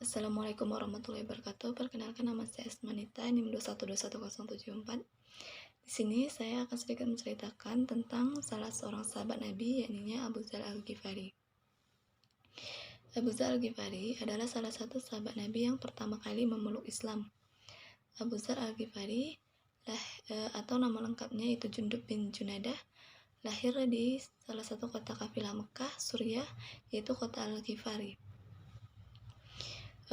Assalamualaikum warahmatullahi wabarakatuh. Perkenalkan, nama saya Asmanita, NIM 2121074. Di sini saya akan sedikit menceritakan tentang salah seorang sahabat Nabi, yakni Abu Dzar Al-Ghifari. Abu Dzar Al-Ghifari adalah salah satu sahabat Nabi yang pertama kali memeluk Islam. Abu Dzar Al-Ghifari atau nama lengkapnya itu Jundub bin Junadah, lahir di salah satu kota kafilah Mekah, Suriah, yaitu kota Al-Ghifari.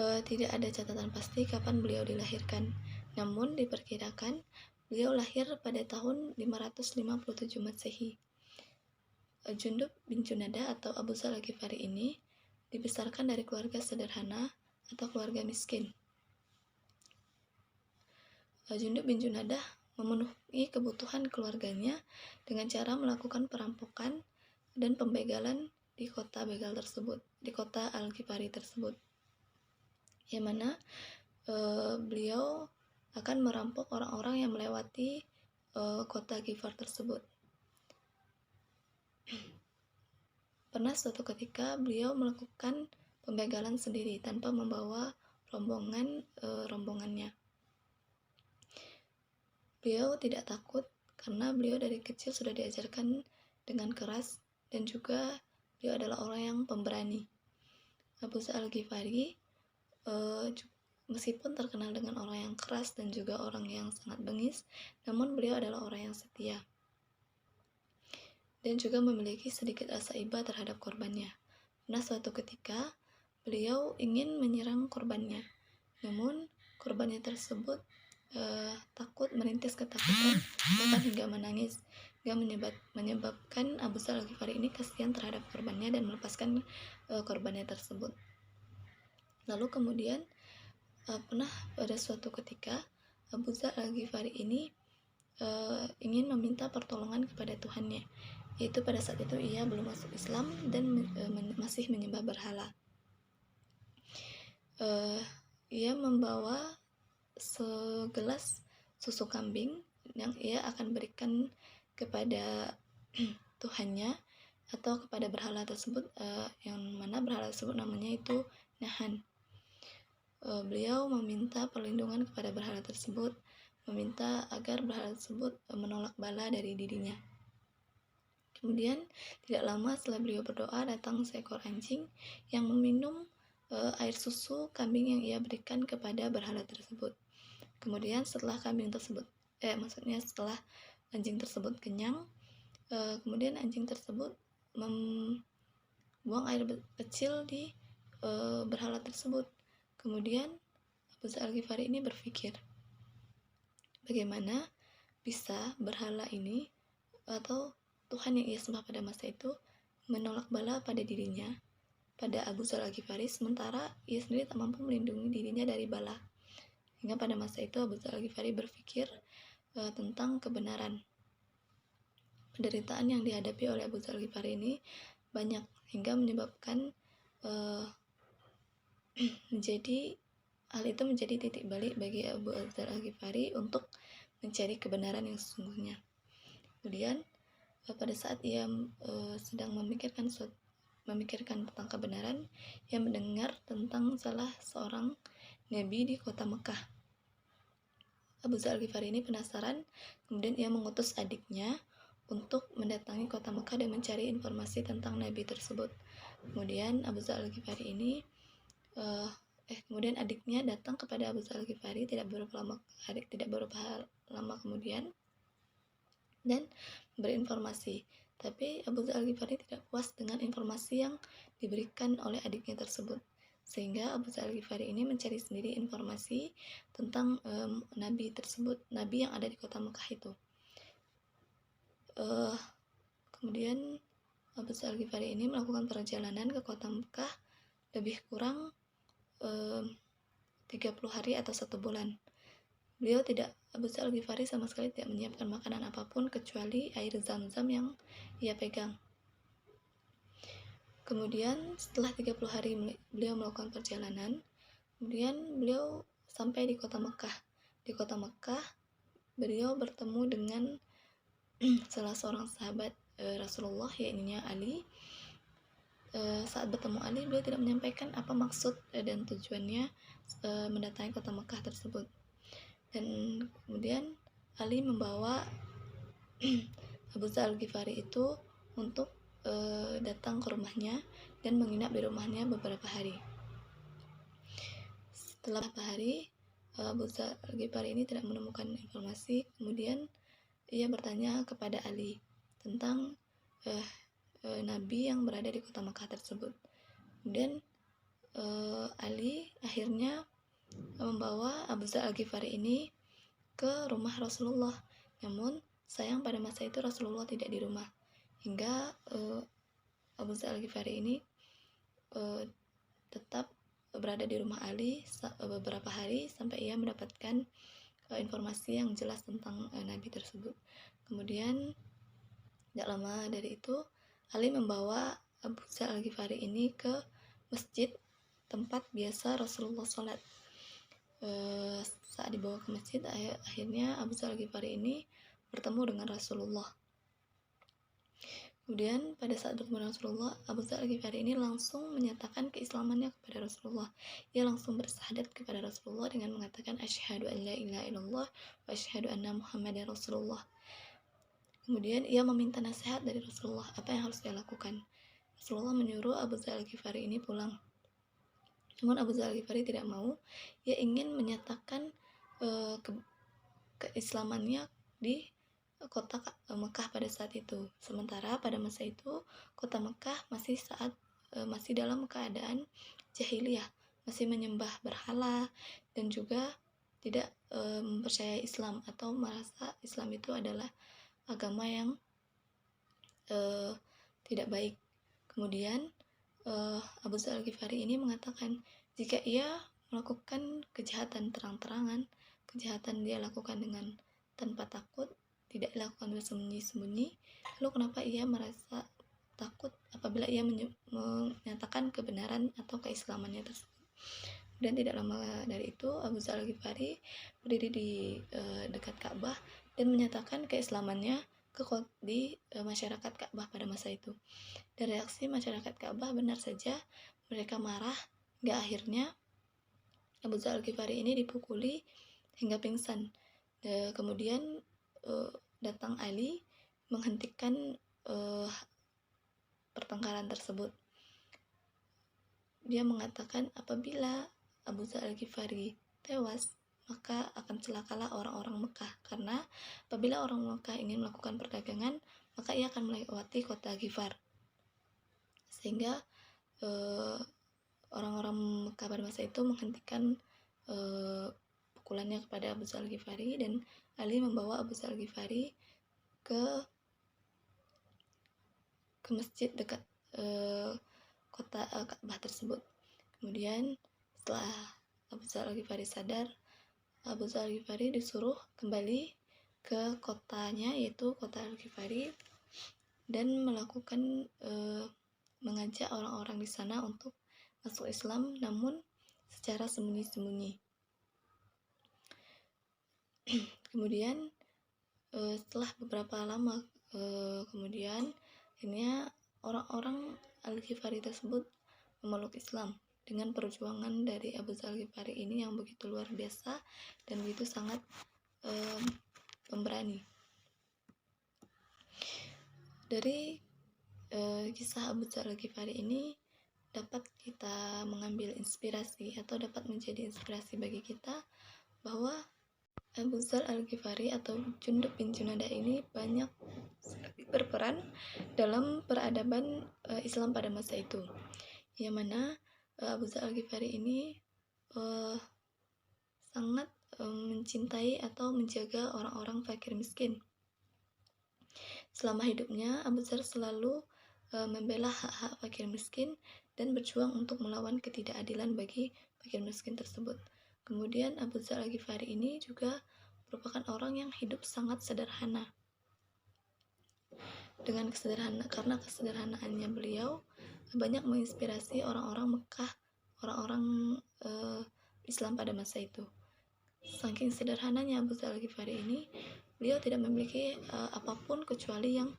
Tidak ada catatan pasti kapan beliau dilahirkan, namun diperkirakan beliau lahir pada tahun 557 Masehi. Jundub bin Junadah atau Abu Dzar Al-Ghifari ini dibesarkan dari keluarga sederhana atau keluarga miskin. Jundub bin Junadah memenuhi kebutuhan keluarganya dengan cara melakukan perampokan dan pembegalan di kota begal tersebut, di kota Al-Ghifari tersebut, yang mana beliau akan merampok orang-orang yang melewati kota Ghifar tersebut. Pernah suatu ketika beliau melakukan pembegalan sendiri tanpa membawa rombongannya. Beliau tidak takut karena beliau dari kecil sudah diajarkan dengan keras, dan juga beliau adalah orang yang pemberani. Abu Dzar Al-Ghifari meskipun terkenal dengan orang yang keras dan juga orang yang sangat bengis, namun beliau adalah orang yang setia dan juga memiliki sedikit rasa iba terhadap korbannya. Pernah suatu ketika beliau ingin menyerang korbannya, namun korbannya tersebut takut, merintis ketakutan, bahkan hingga menangis, yang menyebabkan Abu Dzar Al-Ghifari ini kasihan terhadap korbannya dan melepaskan korbannya tersebut. Lalu kemudian pernah pada suatu ketika Abu Dzar Al-Ghifari ini ingin meminta pertolongan kepada Tuhannya, yaitu pada saat itu ia belum masuk Islam dan masih menyembah berhala. Ia membawa segelas susu kambing yang ia akan berikan kepada Tuhannya atau kepada berhala tersebut, yang mana berhala tersebut namanya itu Nahan. Beliau meminta perlindungan kepada berhala tersebut, meminta agar berhala tersebut menolak bala dari dirinya. Kemudian tidak lama setelah beliau berdoa, datang seekor anjing yang meminum air susu kambing yang ia berikan kepada berhala tersebut. Kemudian setelah setelah anjing tersebut kenyang, kemudian anjing tersebut membuang air kecil di berhala tersebut. Kemudian Abu Dzar Al-Ghifari ini berpikir, bagaimana bisa berhala ini atau Tuhan yang ia sembah pada masa itu menolak bala pada dirinya, pada Abu Dzar Al-Ghifari, sementara ia sendiri tak mampu melindungi dirinya dari bala. Hingga pada masa itu Abu Dzar Al-Ghifari berpikir tentang kebenaran. Penderitaan yang dihadapi oleh Abu Dzar Al-Ghifari ini banyak, hingga menyebabkan hal itu menjadi titik balik bagi Abu Dzar Al-Ghifari untuk mencari kebenaran yang sesungguhnya. Kemudian pada saat ia sedang memikirkan tentang kebenaran, ia mendengar tentang salah seorang nabi di kota Mekah. Abu Dzar Al-Ghifari ini penasaran, kemudian ia mengutus adiknya untuk mendatangi kota Mekah dan mencari informasi tentang nabi tersebut. Kemudian Abu Dzar Al-Ghifari ini kemudian adiknya datang kepada Abu Dzar Al-Ghifari tidak beberapa lama kemudian dan memberi informasi. Tapi Abu Dzar Al-Ghifari tidak puas dengan informasi yang diberikan oleh adiknya tersebut, sehingga Abu Dzar Al-Ghifari ini mencari sendiri informasi tentang nabi tersebut, nabi yang ada di kota Mekah itu. Kemudian Abu Dzar Al-Ghifari ini melakukan perjalanan ke kota Mekah lebih kurang 30 hari atau 1 bulan. Abu Dzar Al-Ghifari sama sekali tidak menyiapkan makanan apapun kecuali air zam-zam yang ia pegang. Kemudian setelah 30 hari beliau melakukan perjalanan, kemudian beliau sampai di kota Mekah. Di kota Mekah beliau bertemu dengan salah seorang sahabat Rasulullah, yakni Ali. saat bertemu Ali, beliau tidak menyampaikan apa maksud dan tujuannya mendatangi kota Mekah tersebut. Dan kemudian Ali membawa Abu Dzar Al-Ghifari itu untuk datang ke rumahnya dan menginap di rumahnya beberapa hari. Setelah beberapa hari, Abu Dzar Al-Ghifari ini tidak menemukan informasi. Kemudian ia bertanya kepada Ali tentang Nabi yang berada di kota Makkah tersebut. Kemudian Ali akhirnya membawa Abu Dzar Al-Ghifari ini ke rumah Rasulullah. Namun sayang pada masa itu Rasulullah tidak di rumah, hingga Abu Dzar Al-Ghifari ini tetap berada di rumah Ali beberapa hari sampai ia mendapatkan informasi yang jelas tentang Nabi tersebut. Kemudian tidak lama dari itu Ali membawa Abu Dzar Al-Ghifari ini ke masjid tempat biasa Rasulullah sholat. Saat dibawa ke masjid, akhirnya Abu Dzar Al-Ghifari ini bertemu dengan Rasulullah. Kemudian pada saat bertemu dengan Rasulullah, Abu Dzar Al-Ghifari ini langsung menyatakan keislamannya kepada Rasulullah. Ia langsung bersyahadat kepada Rasulullah dengan mengatakan asyhadu an la ilaha illallah wa asyhadu anna Muhammadar Rasulullah. Kemudian ia meminta nasihat dari Rasulullah, apa yang harus dia lakukan. Rasulullah menyuruh Abu Dzar Al-Ghifari ini pulang. Namun Abu Dzar Al-Ghifari tidak mau. Ia ingin menyatakan keislamannya di kota Mekah pada saat itu. Sementara pada masa itu kota Mekah masih dalam keadaan jahiliyah, masih menyembah berhala dan juga tidak mempercayai Islam atau merasa Islam itu adalah agama yang tidak baik. Kemudian Abu Dzar Al-Ghifari ini mengatakan jika ia melakukan kejahatan terang-terangan, kejahatan dia lakukan dengan tanpa takut, tidak dilakukan bersembunyi-sembunyi, lalu kenapa ia merasa takut apabila ia menyatakan kebenaran atau keislamannya tersebut. Dan tidak lama dari itu Abu Dzar Al-Ghifari berdiri di dekat Ka'bah dan menyatakan keislamannya di masyarakat Ka'bah pada masa itu. Dan reaksi masyarakat Ka'bah benar saja, mereka marah hingga akhirnya Abu Dzar Al-Ghifari ini dipukuli hingga pingsan. Kemudian datang Ali menghentikan pertengkaran tersebut. Dia mengatakan apabila Abu Dzar Al-Ghifari tewas, maka akan celakalah orang-orang Mekah, karena apabila orang Mekah ingin melakukan perdagangan, maka ia akan melewati kota Ghifar. Sehingga orang-orang Mekah pada masa itu menghentikan pukulannya kepada Abu Dzar Al-Ghifari, dan Ali membawa Abu Dzar Al-Ghifari ke masjid dekat kota Ka'bah tersebut. Kemudian setelah Abu Dzar Al-Ghifari sadar, Abu Dzar Al-Ghifari disuruh kembali ke kotanya, yaitu kota Al-Ghifari, dan melakukan mengajak orang-orang di sana untuk masuk Islam, namun secara sembunyi-sembunyi. Kemudian setelah beberapa lama kemudian akhirnya orang-orang Al-Ghifari tersebut memeluk Islam dengan perjuangan dari Abu Dzar Al-Ghifari ini yang begitu luar biasa dan begitu sangat pemberani. Dari kisah Abu Dzar Al-Ghifari ini dapat kita mengambil inspirasi atau dapat menjadi inspirasi bagi kita bahwa Abu Dzar Al-Ghifari atau Jundub bin Junadah ini banyak berperan dalam peradaban Islam pada masa itu, yang mana Abu Dzar Al-Ghifari ini sangat mencintai atau menjaga orang-orang fakir miskin. Selama hidupnya Abu Dzar selalu membela hak-hak fakir miskin dan berjuang untuk melawan ketidakadilan bagi fakir miskin tersebut. Kemudian Abu Dzar Al-Ghifari ini juga merupakan orang yang hidup sangat sederhana. Karena kesederhanaannya beliau banyak menginspirasi orang-orang Mekah, orang-orang Islam pada masa itu. Saking sederhananya Abu Dzar Al-Ghifari ini, beliau tidak memiliki apapun kecuali yang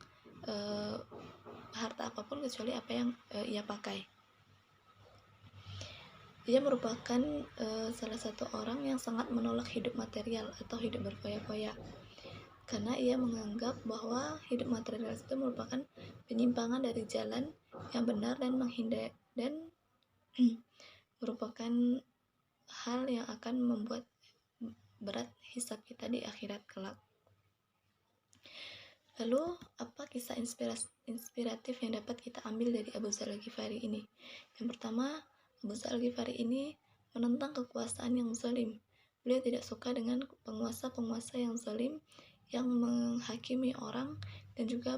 harta apapun kecuali apa yang ia pakai. Ia merupakan salah satu orang yang sangat menolak hidup material atau hidup berfoya-foya, karena ia menganggap bahwa hidup material itu merupakan penyimpangan dari jalan yang benar dan menghindar dan merupakan hal yang akan membuat berat hisab kita di akhirat kelak. Lalu, apa kisah inspiratif yang dapat kita ambil dari Abu Dzar Al-Ghifari ini? Yang pertama, Abu Dzar Al-Ghifari ini menentang kekuasaan yang zalim. Beliau tidak suka dengan penguasa-penguasa yang zalim, yang menghakimi orang dan juga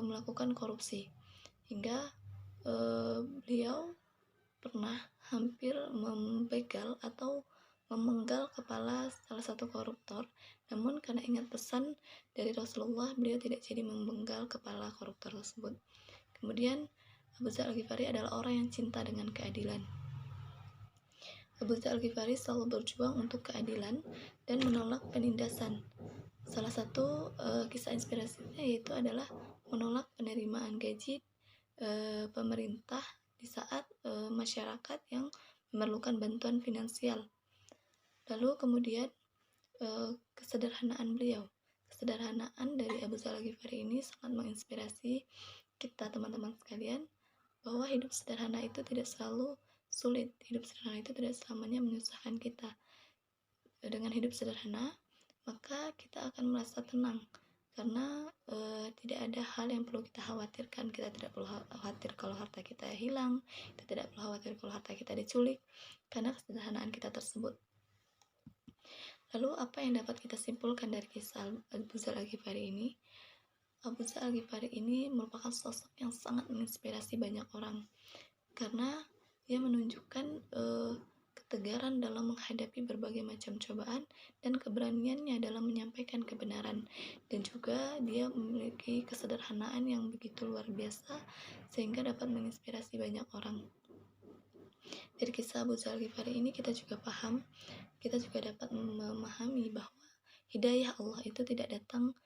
melakukan korupsi. Hingga beliau pernah hampir membegal atau memenggal kepala salah satu koruptor, namun karena ingat pesan dari Rasulullah, beliau tidak jadi memenggal kepala koruptor tersebut. Kemudian Abu Dzar Al-Ghifari adalah orang yang cinta dengan keadilan. Abu Dzar Al-Ghifari selalu berjuang untuk keadilan dan menolak penindasan. Salah satu kisah inspirasinya yaitu adalah menolak penerimaan gaji pemerintah di saat masyarakat yang memerlukan bantuan finansial. Lalu kemudian kesederhanaan beliau. Kesederhanaan dari Abu Dzar Al-Ghifari ini sangat menginspirasi kita teman-teman sekalian, bahwa hidup sederhana itu tidak selalu sulit. Hidup sederhana itu tidak selamanya menyusahkan kita. Dengan hidup sederhana, maka kita akan merasa tenang, karena tidak ada hal yang perlu kita khawatirkan. Kita tidak perlu khawatir kalau harta kita hilang, kita tidak perlu khawatir kalau harta kita diculik, karena kesederhanaan kita tersebut. Lalu apa yang dapat kita simpulkan dari kisah Abu Dzar Al-Ghifari ini? Abu Dzar Al-Ghifari ini merupakan sosok yang sangat menginspirasi banyak orang, karena dia menunjukkan ketegaran dalam menghadapi berbagai macam cobaan dan keberaniannya dalam menyampaikan kebenaran, dan juga dia memiliki kesederhanaan yang begitu luar biasa sehingga dapat menginspirasi banyak orang. Dari kisah Abu Dzar Al-Ghifari ini kita juga dapat memahami bahwa hidayah Allah itu tidak datang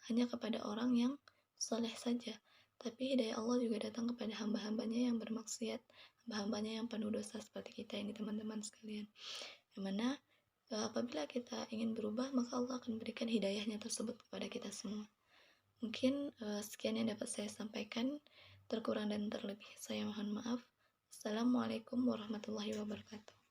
hanya kepada orang yang soleh saja, tapi hidayah Allah juga datang kepada hamba-hambanya yang bermaksiat, hamba-hambanya yang penuh dosa seperti kita ini teman-teman sekalian. Yang mana apabila kita ingin berubah, maka Allah akan berikan hidayahnya tersebut kepada kita semua. Mungkin sekian yang dapat saya sampaikan. Terkurang dan terlebih saya mohon maaf. Assalamualaikum warahmatullahi wabarakatuh.